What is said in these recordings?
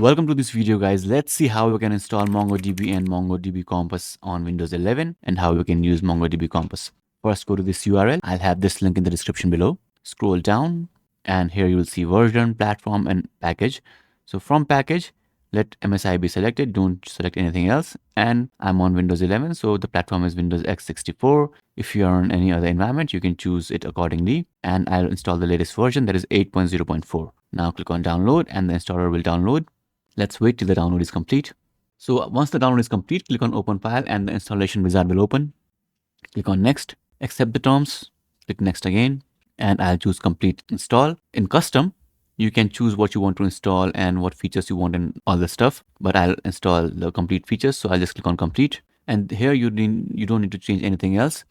Welcome to this video, guys. Let's see how we can install MongoDB and MongoDB Compass on Windows 11 and how we can use MongoDB Compass. First, go to this URL. I'll have this link in the description below. Scroll down and here you will see version, platform and package. So from package, let MSI be selected. Don't select anything else. And I'm on Windows 11, so the platform is Windows x64. If you are on any other environment, you can choose it accordingly. And I'll install the latest version, that is 8.0.4. Now click on download and the installer will download. Let's wait till the download is complete. So once the download is complete, click on open file and the installation wizard will open. Click on next, accept the terms, click next again, and I'll choose complete install. In custom, you can choose what you want to install and what features you want and all the stuff, but I'll install the complete features. So I'll just click on complete. And here you don't need to change anything else.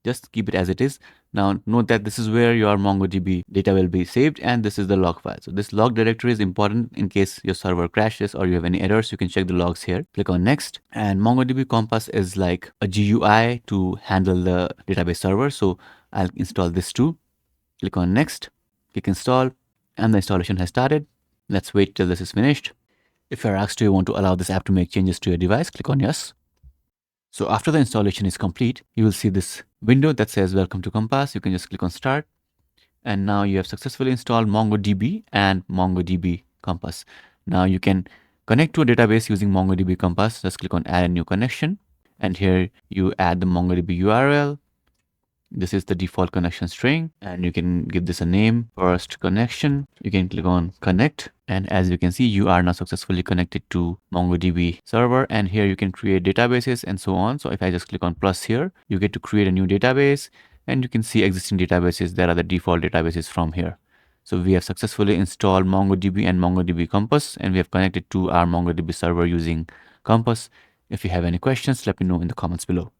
Just keep it as it is. Now note that this is where your MongoDB data will be saved and this is the log file. So this log directory is important in case your server crashes or you have any errors. You can check the logs here. Click on next, and MongoDB Compass is like a GUI to handle the database server. So I'll install this too. Click on next, click install, and the installation has started. Let's wait till this is finished. If you're asked to want to allow this app to make changes to your device, click on yes. So after the installation is complete, you will see this window that says welcome to Compass. You can just click on start. And now you have successfully installed MongoDB and MongoDB Compass. Now you can connect to a database using MongoDB Compass. Just click on add a new connection. And here you add the MongoDB URL. This is the default connection string, and you can give this a name, first connection. You can click on connect. And as you can see, you are now successfully connected to MongoDB server. And here you can create databases and so on. So if I just click on plus here, you get to create a new database and you can see existing databases. There are the default databases from here. So we have successfully installed MongoDB and MongoDB Compass, and we have connected to our MongoDB server using Compass. If you have any questions, let me know in the comments below.